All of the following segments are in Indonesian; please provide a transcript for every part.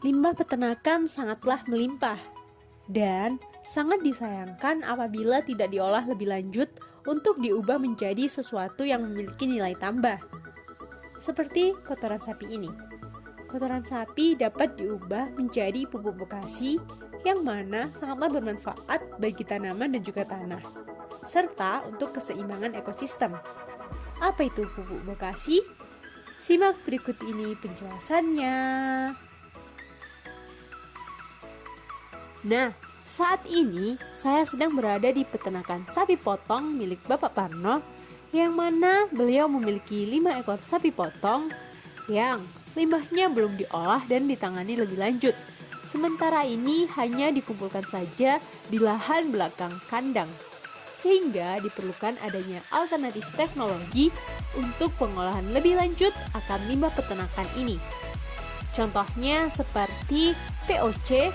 Limbah peternakan sangatlah melimpah dan sangat disayangkan apabila tidak diolah lebih lanjut untuk diubah menjadi sesuatu yang memiliki nilai tambah. Seperti kotoran sapi ini. Kotoran sapi dapat diubah menjadi pupuk bekasi yang mana sangatlah bermanfaat bagi tanaman dan juga tanah, serta untuk keseimbangan ekosistem. Apa itu pupuk bekasi? Simak berikut ini penjelasannya. Nah, saat ini saya sedang berada di peternakan sapi potong milik Bapak Parno, yang mana beliau memiliki 5 ekor sapi potong yang limbahnya belum diolah dan ditangani lebih lanjut. Sementara ini hanya dikumpulkan saja di lahan belakang kandang, sehingga diperlukan adanya alternatif teknologi untuk pengolahan lebih lanjut akan limbah peternakan ini. Contohnya seperti POC,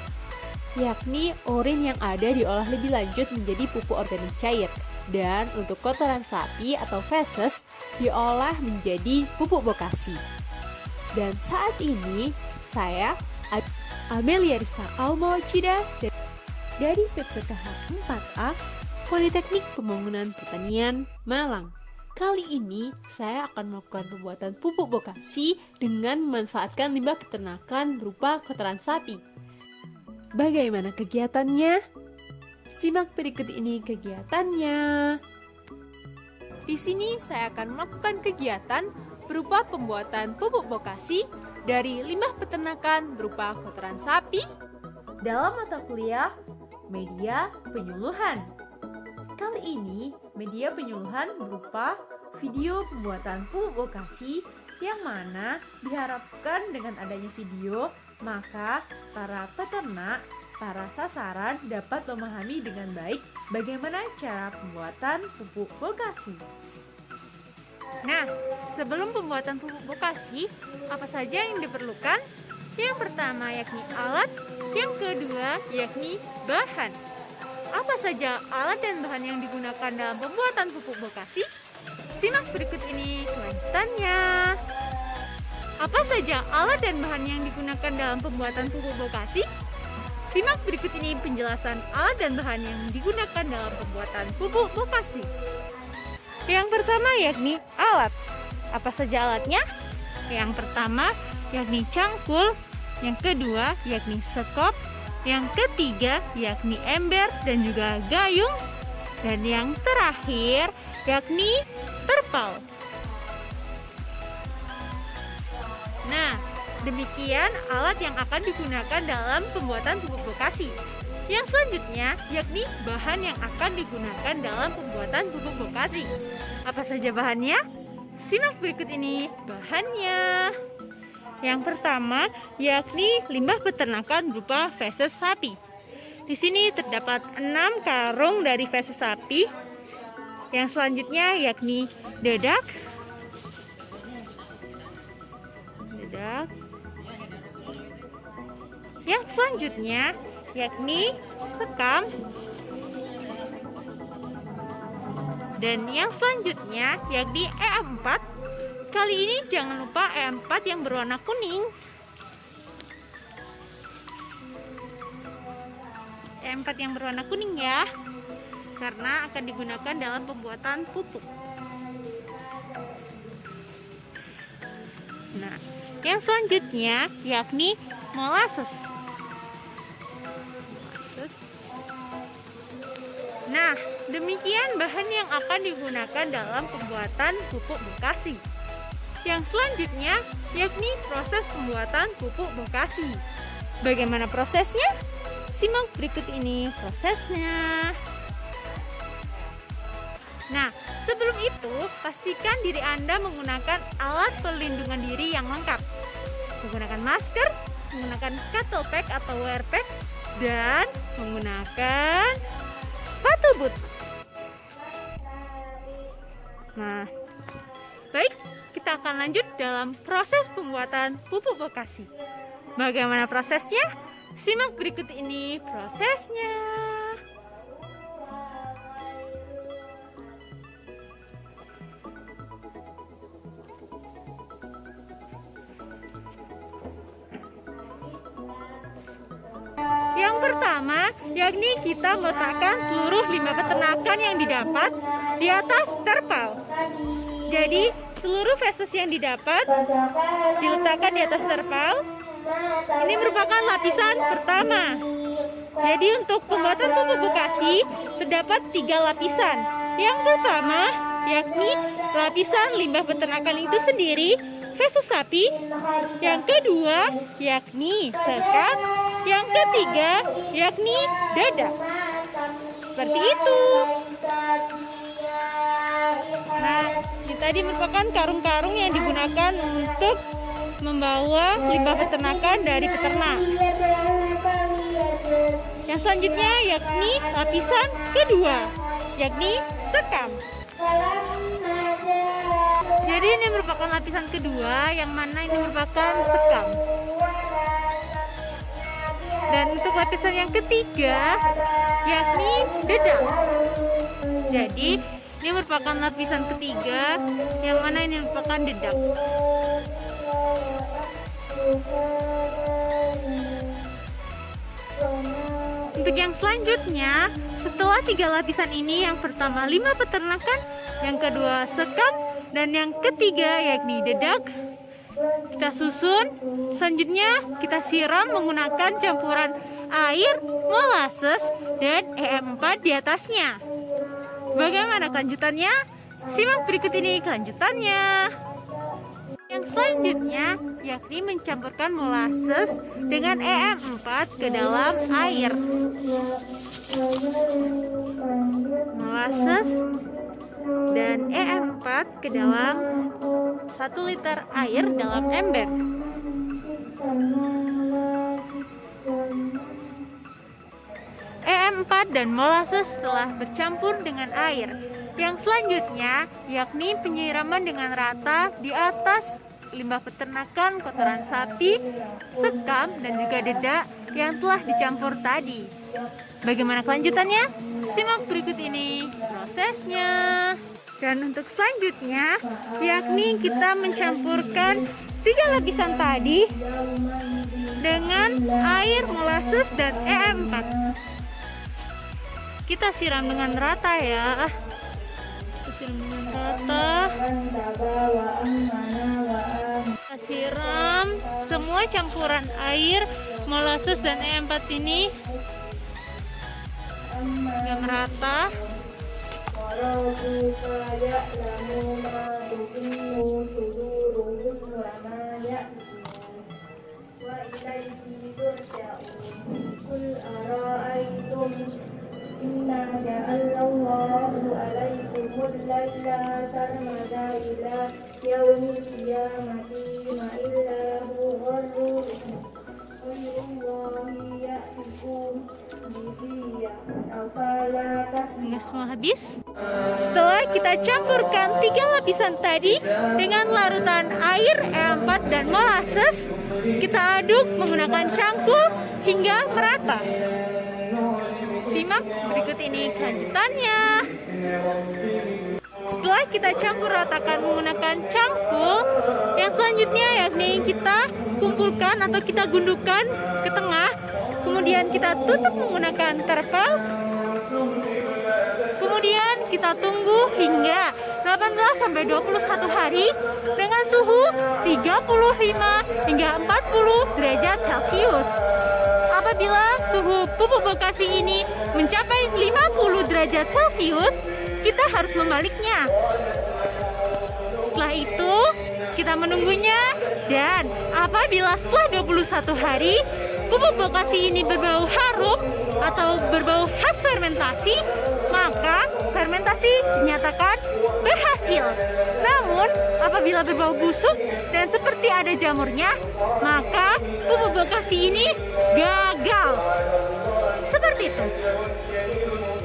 yakni urin yang ada diolah lebih lanjut menjadi pupuk organik cair. Dan untuk kotoran sapi atau feses diolah menjadi pupuk bekasi. Dan saat ini saya Amelia Rista Almawacida dari PPKH 4A Politeknik Pembangunan Pertanian Malang. Kali ini saya akan melakukan pembuatan pupuk bekasi dengan memanfaatkan limbah peternakan berupa kotoran sapi. Bagaimana kegiatannya? Simak berikut ini kegiatannya. Di sini saya akan melakukan kegiatan berupa pembuatan pupuk bekasi dari limbah peternakan berupa kotoran sapi dalam mata kuliah media penyuluhan. Kali ini media penyuluhan berupa video pembuatan pupuk bekasi yang mana diharapkan dengan adanya video maka para peternak, para sasaran dapat memahami dengan baik bagaimana cara pembuatan pupuk bekasi. Nah, sebelum pembuatan pupuk bekasi, apa saja yang diperlukan? Yang pertama yakni alat, yang kedua yakni bahan. Apa saja alat dan bahan yang digunakan dalam pembuatan pupuk bekasi? Simak berikut ini kelanjutannya. Apa saja alat dan bahan yang digunakan dalam pembuatan pupuk bekasi? Simak berikut ini penjelasan alat dan bahan yang digunakan dalam pembuatan pupuk bekasi. Yang pertama yakni alat. Apa saja alatnya? Yang pertama yakni cangkul, yang kedua yakni sekop, yang ketiga yakni ember dan juga gayung, dan yang terakhir yakni terpal. Nah, demikian alat yang akan digunakan dalam pembuatan pupuk bekasi. Yang selanjutnya yakni bahan yang akan digunakan dalam pembuatan pupuk bekasi. Apa saja bahannya? Simak berikut ini bahannya. Yang pertama yakni limbah peternakan berupa feses sapi. Di sini terdapat 6 karung dari feses sapi. Yang selanjutnya yakni dedak. Yang selanjutnya yakni sekam. Dan yang selanjutnya yakni E4. Kali ini jangan lupa E4 yang berwarna kuning. E4 yang berwarna kuning ya, karena akan digunakan dalam pembuatan pupuk. Nah, yang selanjutnya yakni molasses. Nah, demikian bahan yang akan digunakan dalam pembuatan pupuk bekasi. Yang selanjutnya yakni proses pembuatan pupuk bekasi. Bagaimana prosesnya? Simak berikut ini prosesnya. Nah, sebelum itu pastikan diri Anda menggunakan alat pelindungan diri yang lengkap. Menggunakan masker, menggunakan cattle pack atau wear pack, dan menggunakan sepatu boot. Nah, baik, kita akan lanjut dalam proses pembuatan pupuk bekasi. Bagaimana prosesnya? Simak berikut ini prosesnya. yakni kita meletakkan seluruh limbah peternakan yang didapat di atas terpal. Jadi seluruh feses yang didapat diletakkan di atas terpal. Ini merupakan lapisan pertama. Jadi untuk pembuatan pupuk Bokasi terdapat 3 lapisan. Yang pertama yakni lapisan limbah peternakan itu sendiri, feses sapi. Yang kedua yakni sekam. Yang ketiga yakni dada. Seperti itu. Nah, ini tadi merupakan karung-karung yang digunakan untuk membawa limbah peternakan dari peternak. Yang selanjutnya yakni lapisan kedua, yakni sekam. Jadi ini merupakan lapisan kedua, yang mana ini merupakan sekam. Dan untuk lapisan yang ketiga yakni dedam. Jadi ini merupakan lapisan ketiga, yang mana ini merupakan dedam. Untuk yang selanjutnya, setelah 3 lapisan ini, yang pertama limbah peternakan, yang kedua sekam, dan yang ketiga yakni dedak, kita susun. Selanjutnya kita siram menggunakan campuran air, molasses, dan EM4 di atasnya. Bagaimana kelanjutannya? Simak berikut ini kelanjutannya. Yang selanjutnya yakni mencampurkan molasses dengan EM4 ke dalam air. Molasses dan EM4 ke dalam 1 liter air dalam ember. EM4 dan molasses telah bercampur dengan air. Yang selanjutnya yakni penyiraman dengan rata di atas limbah peternakan, kotoran sapi, sekam, dan juga dedak yang telah dicampur tadi. Bagaimana kelanjutannya? Simak berikut ini prosesnya. Dan untuk selanjutnya yakni kita mencampurkan 3 lapisan tadi dengan air, molasses, dan EM4. Kita siram dengan rata ya. Siram dengan rata. Kita siram semua campuran air, molasses, dan EM4 ini hingga merata. Hingga semua habis. Setelah kita campurkan 3 lapisan tadi dengan larutan air, EM4, dan molasses, kita aduk menggunakan cangkul hingga merata. Simak berikut ini kelanjutannya. Setelah kita campur ratakan menggunakan cangkul, yang selanjutnya yakni kita kumpulkan atau kita gundukan ke tengah. Kemudian kita tutup menggunakan terpal. Kemudian kita tunggu hingga 18-21 hari dengan suhu 35 hingga 40 derajat Celcius. Apabila suhu pupuk Bokasi ini mencapai 50 derajat Celcius, kita harus membaliknya. Setelah itu, kita menunggunya, dan apabila setelah 21 hari pupuk Bokasi ini berbau harum atau berbau khas fermentasi, maka fermentasi dinyatakan berhasil. Namun, apabila berbau busuk dan seperti ada jamurnya, maka pupuk Bokasi ini gagal. Seperti itu.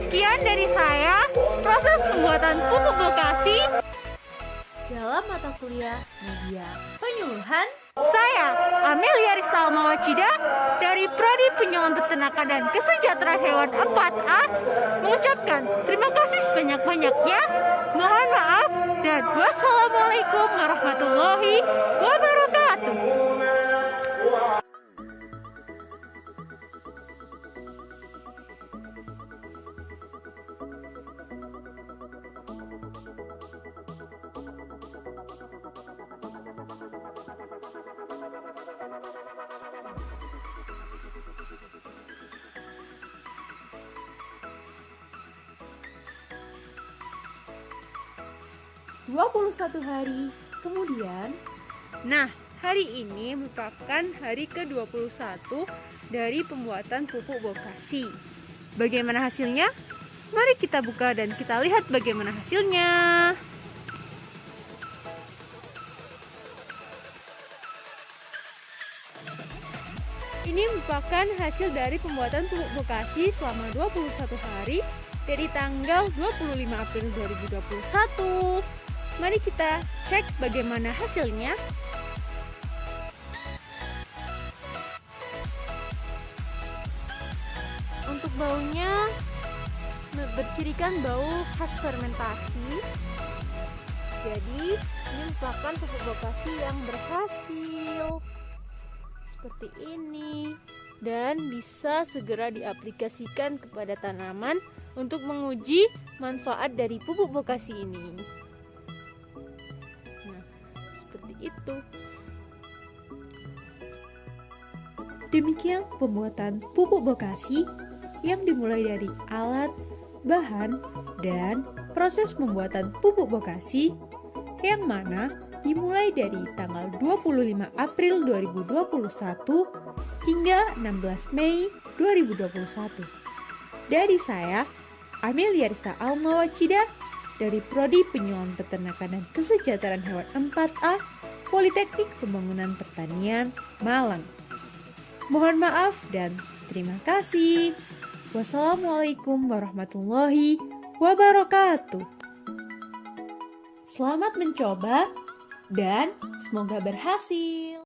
Sekian dari saya, proses pembuatan pupuk Bokasi dalam mata kuliah media penyuluhan. Saya Amelia Rista Almawacida dari Prodi Penyuluhan Peternakan dan Kesejahteraan Hewan 4A mengucapkan terima kasih sebanyak-banyaknya. Mohon maaf dan wassalamualaikum warahmatullahi wabarakatuh. 21 hari kemudian. Nah, hari ini merupakan hari ke-21 dari pembuatan pupuk bokasi. Bagaimana hasilnya? Mari kita buka dan kita lihat bagaimana hasilnya. Ini merupakan hasil dari pembuatan pupuk bokasi selama 21 hari dari tanggal 25 April 2021. Mari kita cek bagaimana hasilnya. Untuk baunya bercirikan bau khas fermentasi. Jadi ini merupakan pupuk bokasi yang berhasil. Seperti ini. Dan bisa segera diaplikasikan kepada tanaman untuk menguji manfaat dari pupuk bokasi ini. Nah, seperti itu. Demikian pembuatan pupuk bokasi yang dimulai dari alat, bahan, dan proses pembuatan pupuk bokasi yang mana dimulai dari tanggal 25 April 2021 hingga 16 Mei 2021. Dari saya, Amelia Rista Almawacida dari Prodi Penyuluhan Peternakan dan Kesejahteraan Hewan 4A Politeknik Pembangunan Pertanian, Malang. Mohon maaf dan terima kasih. Wassalamualaikum warahmatullahi wabarakatuh. Selamat mencoba dan semoga berhasil.